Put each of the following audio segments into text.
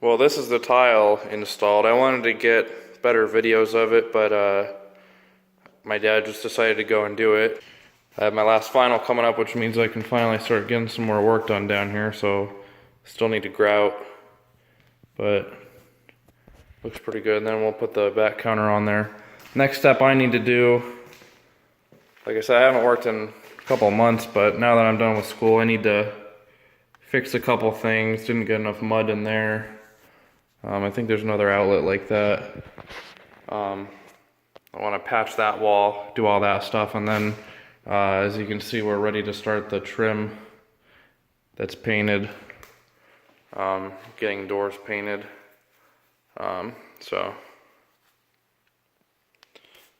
Well, this is the tile installed. I wanted to get better videos of it, but my dad just decided to go and do it. I have my last final coming up, which means I can finally start getting some more work done down here, so still need to grout, but looks pretty good. And then we'll put the back counter on there. Next step I need to do, like I said, I haven't worked in a couple of months, but now that I'm done with school, I need to fix a couple things. Didn't get enough mud in there. I think there's another outlet like that. I want to patch that wall, do all that stuff, and then as you can see, we're ready to start the trim that's painted. Getting doors painted. And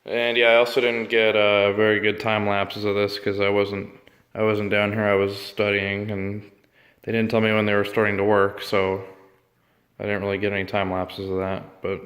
yeah, I also didn't get very good time lapses of this because I wasn't down here. I was studying, and they didn't tell me when they were starting to work, so I didn't really get any time lapses of that. But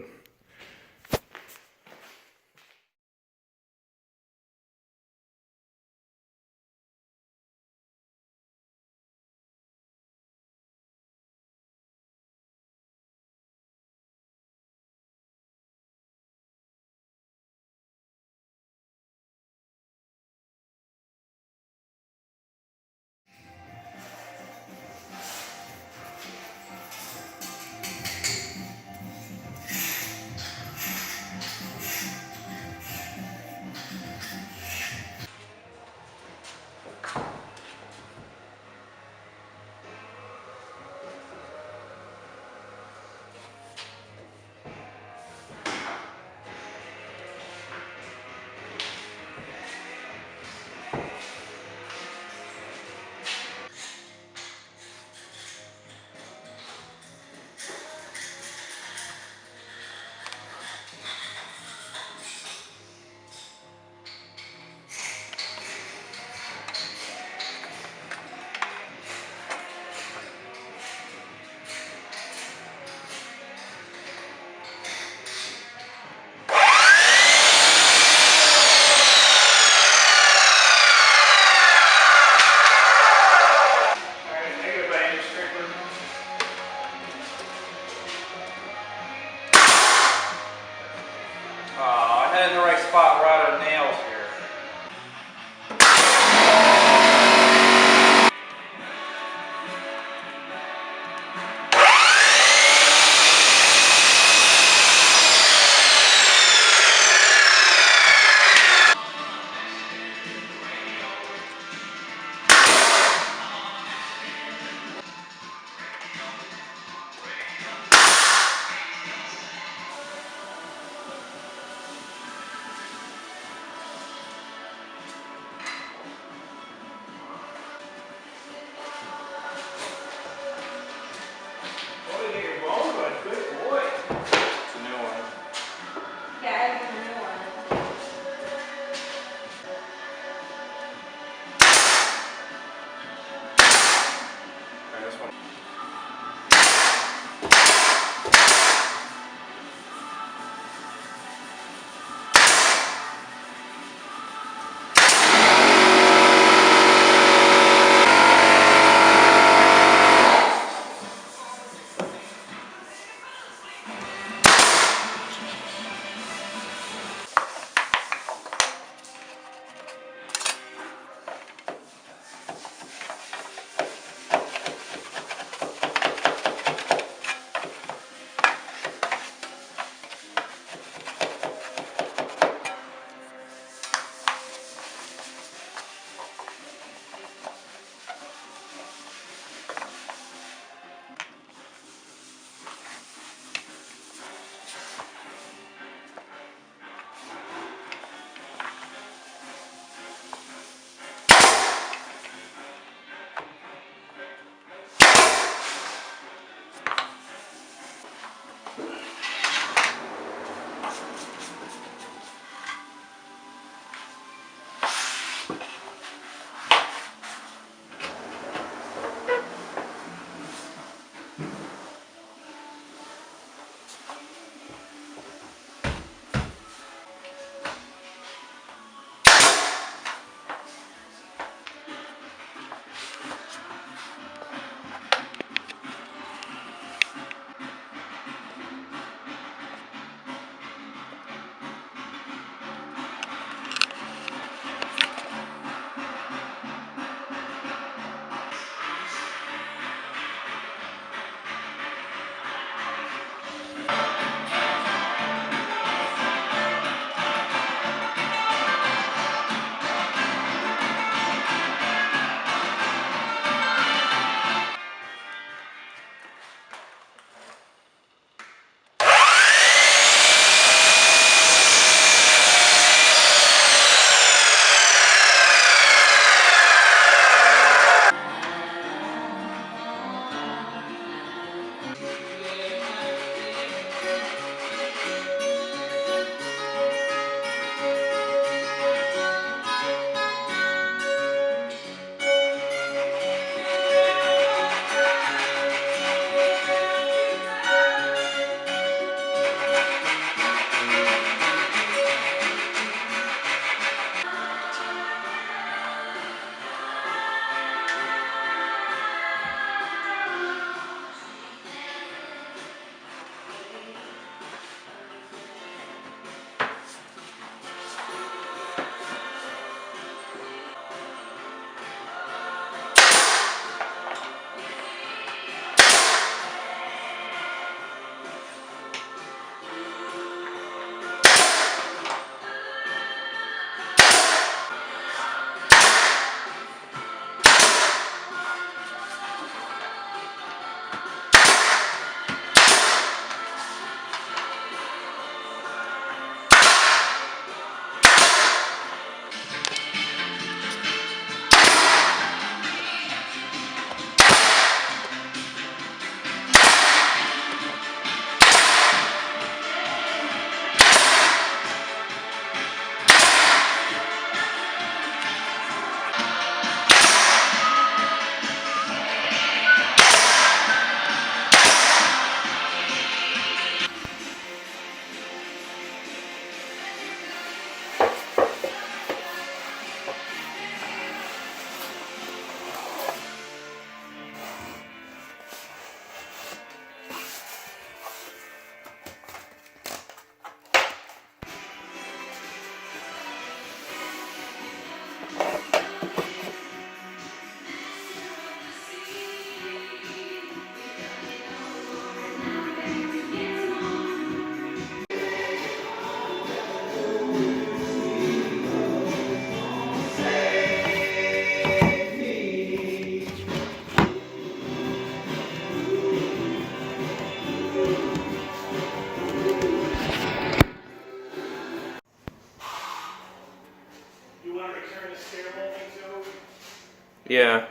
Yeah.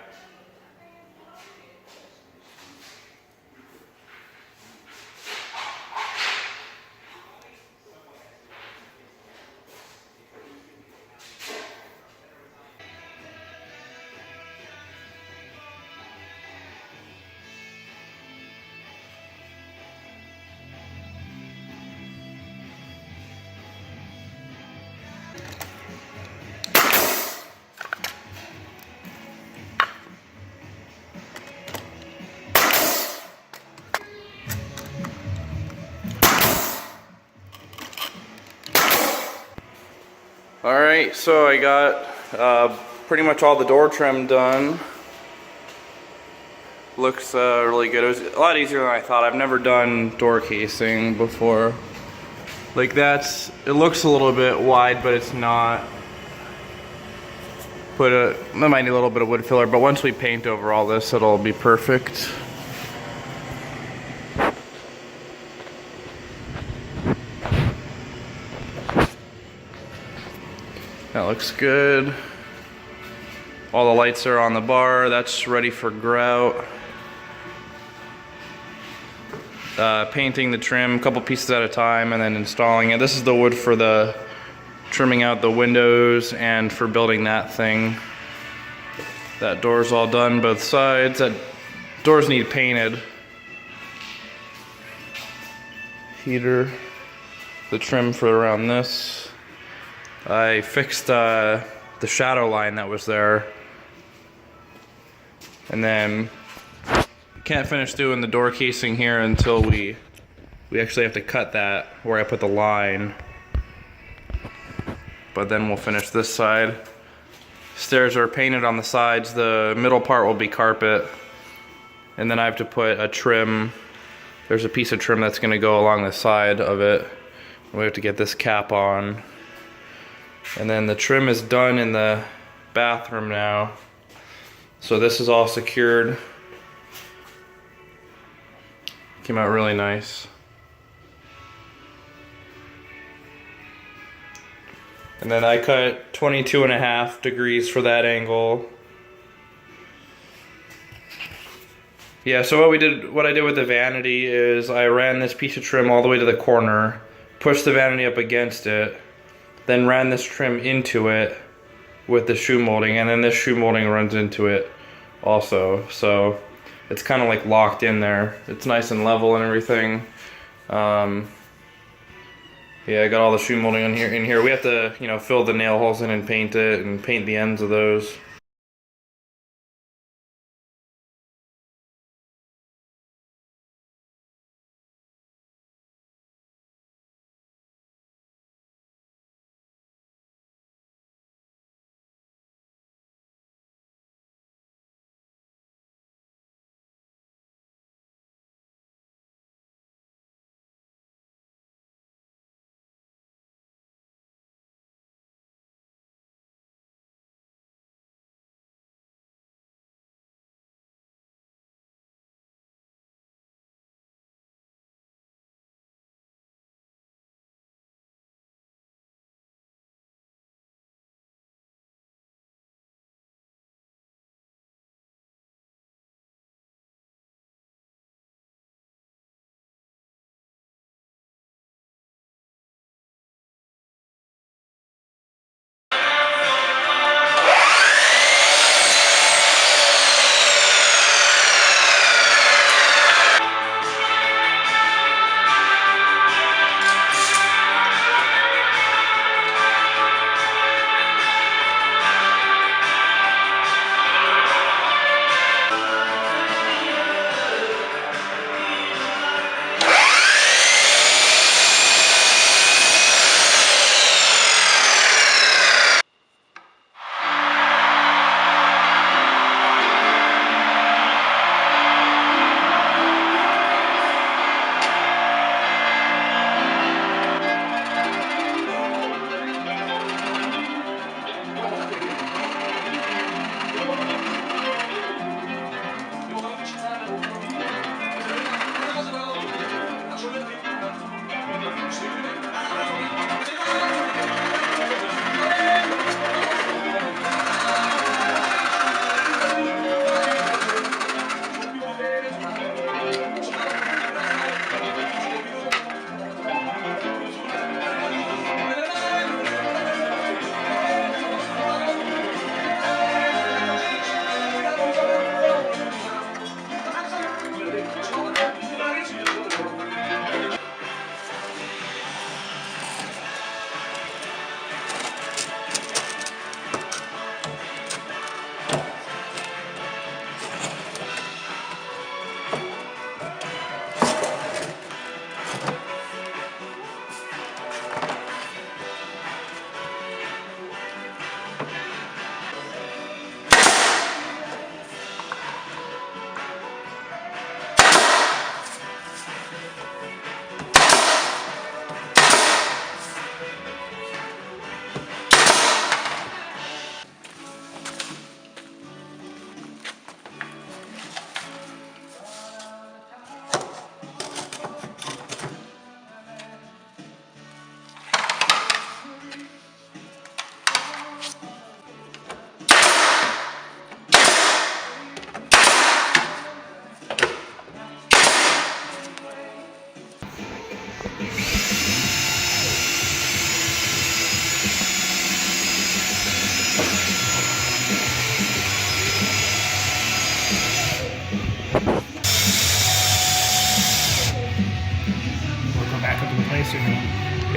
Alright, so I got pretty much all the door trim done. Looks really good. It was a lot easier than I thought. I've never done door casing before. Like it looks a little bit wide, but it's not. That might need a little bit of wood filler, but once we paint over all this, it'll be perfect. That looks good. All the lights are on the bar. That's ready for grout. Painting the trim a couple pieces at a time and then installing it. This is the wood for the trimming out the windows and for building that thing. That door's all done both sides. That doors need painted. Heater, the trim for around this. I fixed the shadow line that was there, and then can't finish doing the door casing here until we actually have to cut that where I put the line. But then we'll finish this side. Stairs are painted on the sides. The middle part will be carpet, and then I have to put a trim. There's a piece of trim that's going to go along the side of it. We have to get this cap on. And then the trim is done in the bathroom now. So this is all secured. Came out really nice. And then I cut 22.5 degrees for that angle. Yeah, so what I did with the vanity is I ran this piece of trim all the way to the corner, pushed the vanity up against it, then ran this trim into it with the shoe molding, and then this shoe molding runs into it also. So it's kind of like locked in there. It's nice and level and everything. Yeah, I got all the shoe molding in here. We have to, fill the nail holes in and paint it and paint the ends of those.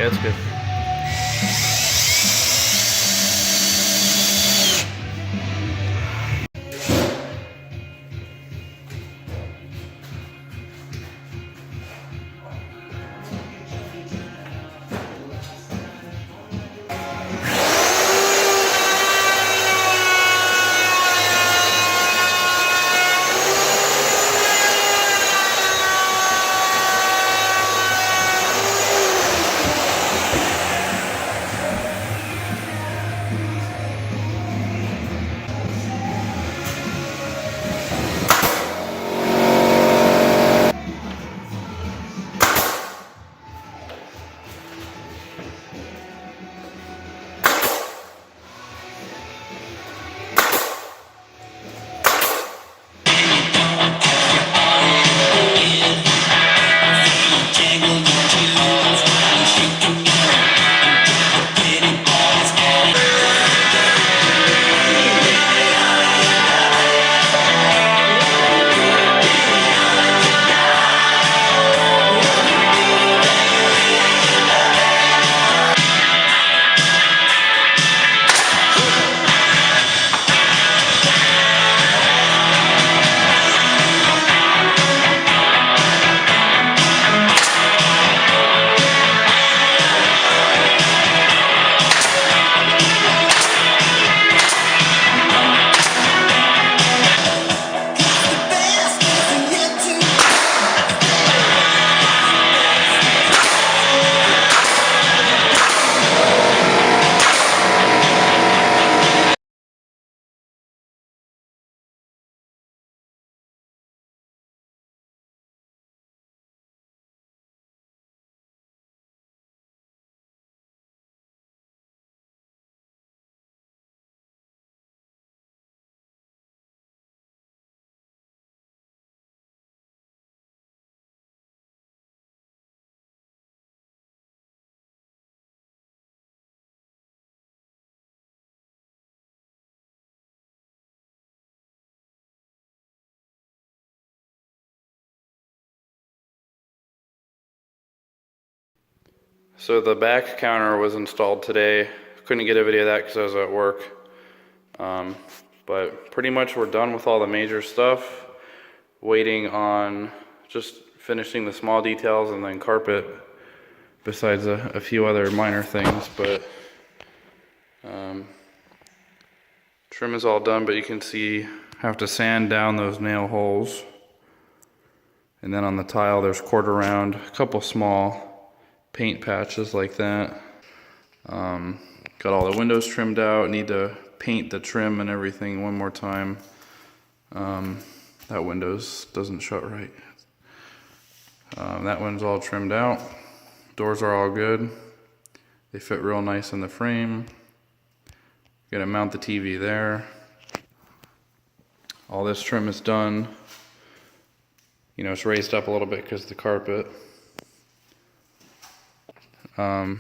Yeah, it's good. So the back counter was installed today. Couldn't get a video of that because I was at work. But pretty much we're done with all the major stuff. Waiting on just finishing the small details and then carpet, besides a few other minor things. But trim is all done, but you can see I have to sand down those nail holes. And then on the tile there's quarter round, a couple small paint patches like that. Got all the windows trimmed out. Need to paint the trim and everything one more time. That windows doesn't shut right. That one's all trimmed out. Doors are all good. They fit real nice in the frame. Gonna mount the TV there. All this trim is done. You know, it's raised up a little bit because of the carpet.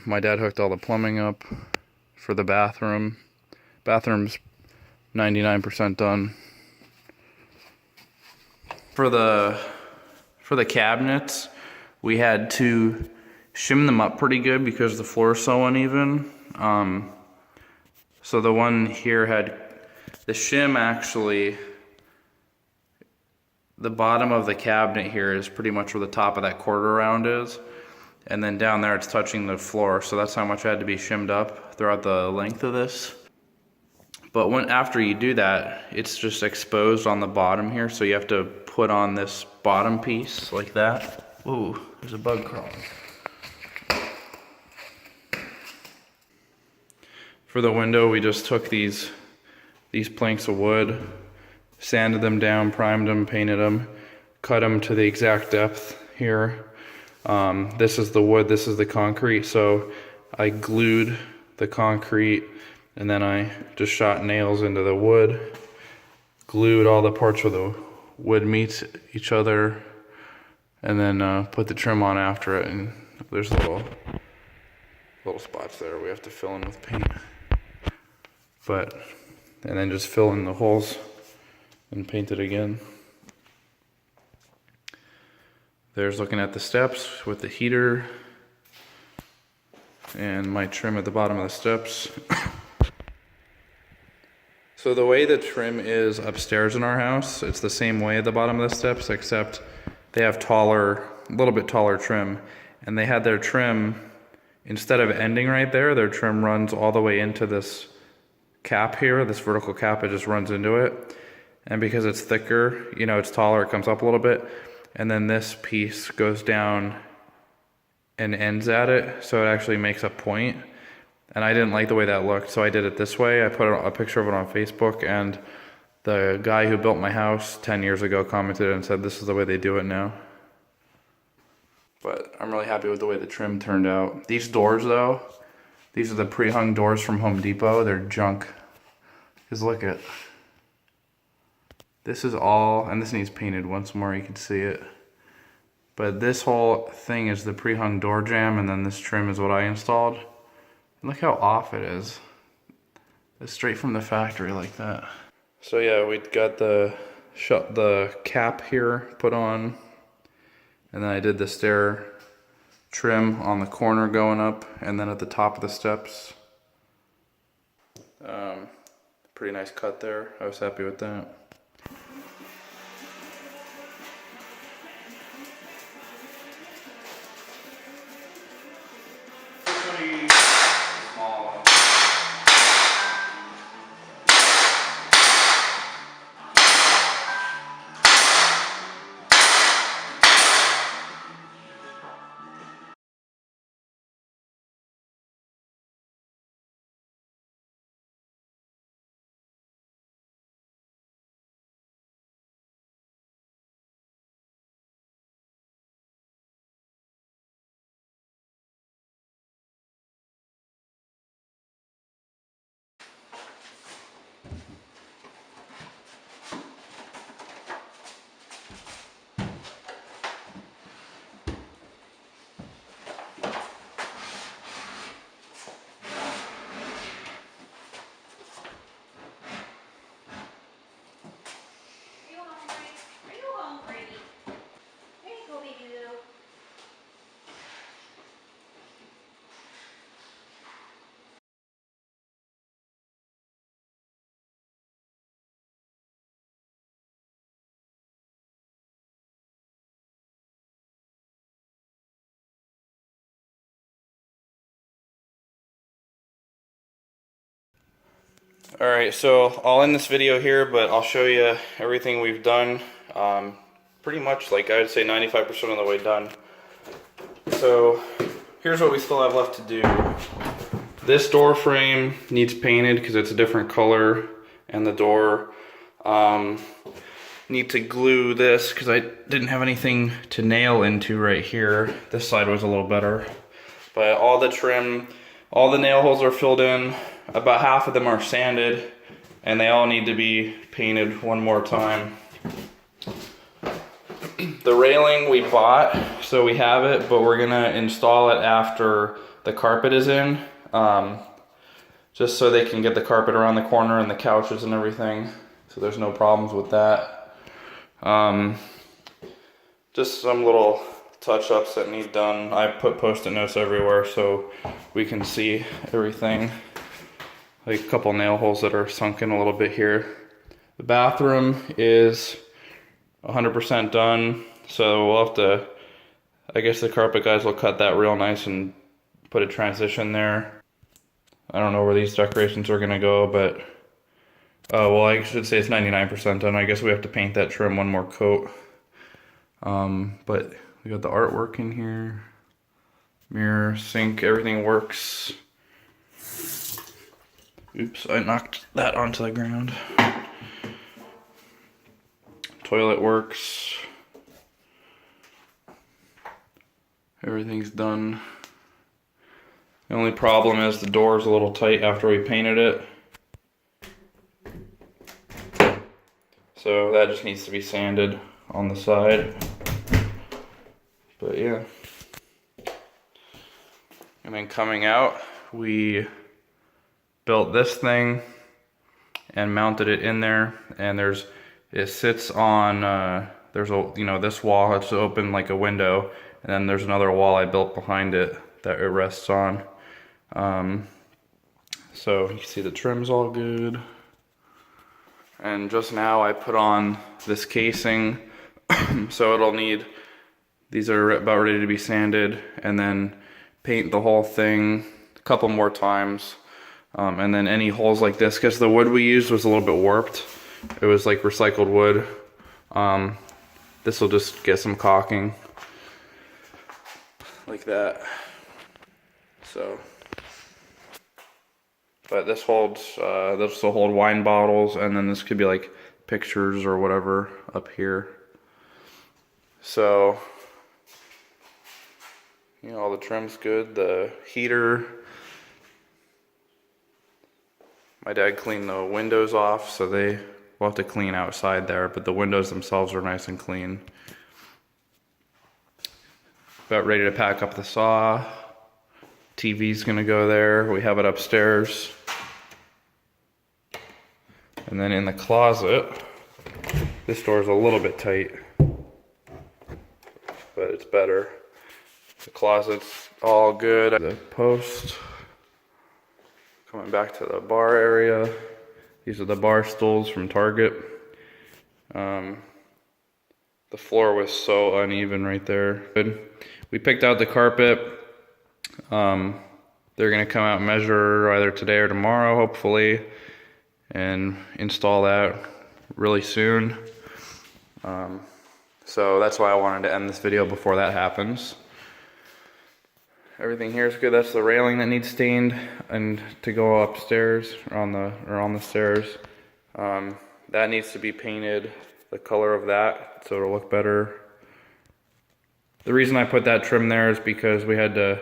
My dad hooked all the plumbing up for the bathroom. Bathroom's 99% done. For the cabinets, we had to shim them up pretty good because the floor is so uneven. So the one here had the shim actually. The bottom of the cabinet here is pretty much where the top of that quarter round is. And then down there it's touching the floor, so that's how much had to be shimmed up throughout the length of this. But after you do that, it's just exposed on the bottom here, so you have to put on this bottom piece like that. Ooh, there's a bug crawling. For the window, we just took these planks of wood, sanded them down, primed them, painted them, cut them to the exact depth here. This is the wood, this is the concrete, so I glued the concrete and then I just shot nails into the wood, glued all the parts where the wood meets each other, and then put the trim on after it. And there's little spots there we have to fill in with paint. And then just fill in the holes and paint it again. There's looking at the steps with the heater. and my trim at the bottom of the steps. So the way the trim is upstairs in our house, it's the same way at the bottom of the steps, except they have taller, a little bit taller trim. And they had their trim, instead of ending right there, their trim runs all the way into this cap here, this vertical cap, it just runs into it. And because it's thicker, you know, it's taller, it comes up a little bit. And then this piece goes down and ends at it, so it actually makes a point. And I didn't like the way that looked, so I did it this way. I put a picture of it on Facebook, and the guy who built my house 10 years ago commented and said this is the way they do it now. But I'm really happy with the way the trim turned out. These doors though, these are the pre-hung doors from Home Depot. They're junk. Because look at, this is all, and this needs painted once more, you can see it. But this whole thing is the pre-hung door jamb, and then this trim is what I installed. And look how off it is. It's straight from the factory like that. So yeah, we got the cap here put on, and then I did the stair trim on the corner going up, and then at the top of the steps. Pretty nice cut there. I was happy with that. Alright, so I'll end this video here, but I'll show you everything we've done. Pretty much, like I would say 95% of the way done. So here's what we still have left to do. This door frame needs painted because it's a different color, and the door need to glue this because I didn't have anything to nail into right here. This side was a little better, but all the trim, all the nail holes are filled in. About half of them are sanded, and they all need to be painted one more time. The railing we bought, so we have it, but we're gonna install it after the carpet is in, just so they can get the carpet around the corner and the couches and everything, so there's no problems with that. Just some little touch-ups that need done. I put post-it notes everywhere so we can see everything. Like a couple nail holes that are sunken a little bit here. The bathroom is 100% done, so we'll have to, I guess the carpet guys will cut that real nice and put a transition there. I don't know where these decorations are gonna go, but, well, I should say it's 99% done. I guess we have to paint that trim one more coat. But we got the artwork in here. Mirror, sink, everything works. Oops, I knocked that onto the ground. Toilet works. Everything's done. The only problem is the door's a little tight after we painted it. So that just needs to be sanded on the side. But yeah. And then coming out, we built this thing and mounted it in there, and it sits on there's a, you know, this wall, it's open like a window, and then there's another wall I built behind it that it rests on. So you can see the trim's all good. And just now I put on this casing, so it'll need, these are about ready to be sanded, and then paint the whole thing a couple more times. And then any holes like this, because the wood we used was a little bit warped. It was like recycled wood. This will just get some caulking like that. So, but this holds, this will hold wine bottles, and then this could be like pictures or whatever up here. So, you know, all the trim's good. The heater, my dad cleaned the windows off, so they will have to clean outside there, but the windows themselves are nice and clean. About ready to pack up the saw. TV's gonna go there. We have it upstairs. And then in the closet, this door's a little bit tight, but it's better. The closet's all good. The post, coming back to the bar area. These are the bar stools from Target. The floor was so uneven right there. We picked out the carpet. They're gonna come out and measure either today or tomorrow, hopefully, and install that really soon. So that's why I wanted to end this video before that happens. Everything here is good. That's the railing that needs stained and to go upstairs or on the stairs. That needs to be painted the color of that so it'll look better. The reason I put that trim there is because we had to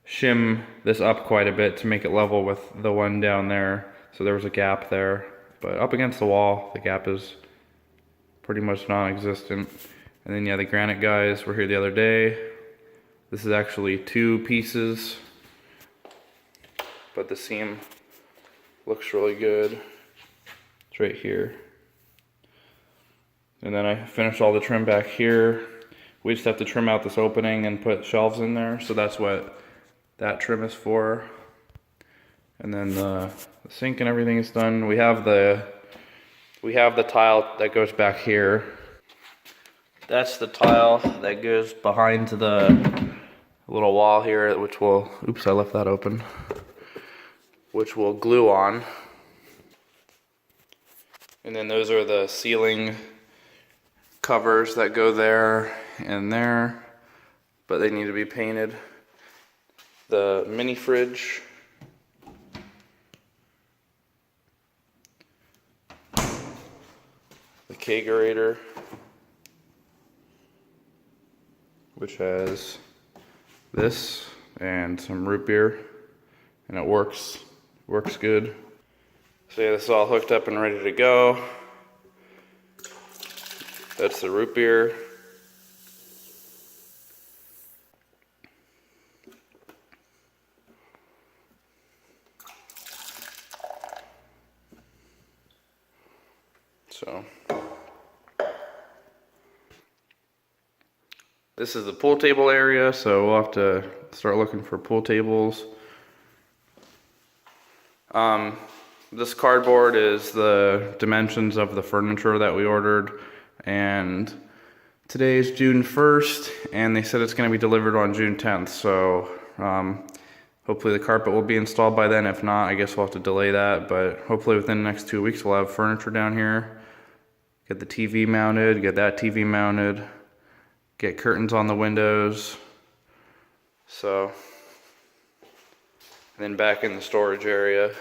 shim this up quite a bit to make it level with the one down there. So there was a gap there, but up against the wall, the gap is pretty much non-existent. And then yeah, the granite guys were here the other day. This is actually 2 pieces, but the seam looks really good. It's right here. And then I finished all the trim back here. We just have to trim out this opening and put shelves in there, so that's what that trim is for. And then the sink and everything is done. We have the tile that goes back here. That's the tile that goes behind the little wall here, which will, oops, I left that open, which will glue on. And then those are the ceiling covers that go there and there, but they need to be painted. The mini fridge, the kegerator, which has this and some root beer, and it works good. So yeah, this is all hooked up and ready to go. That's the root beer. So this is the pool table area, so we'll have to start looking for pool tables. This cardboard is the dimensions of the furniture that we ordered, and today is June 1st, and they said it's going to be delivered on June 10th, so hopefully the carpet will be installed by then. If not, I guess we'll have to delay that, but hopefully within the next 2 weeks we'll have furniture down here. Get the TV mounted, get that TV mounted, get curtains on the windows. So, and then back in the storage area,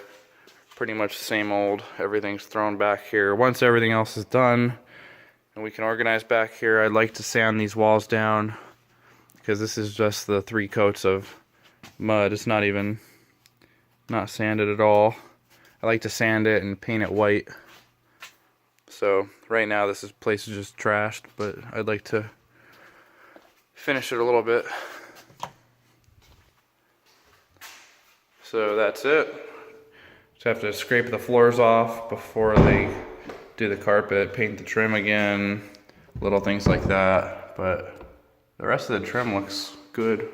pretty much the same old, everything's thrown back here. Once everything else is done and we can organize back here, I'd like to sand these walls down, because this is just the 3 coats of mud. It's not sanded at all. I like to sand it and paint it white. So right now this place is just trashed, but I'd like to finish it a little bit. So that's it. Just have to scrape the floors off before they do the carpet, paint the trim again, little things like that. But the rest of the trim looks good.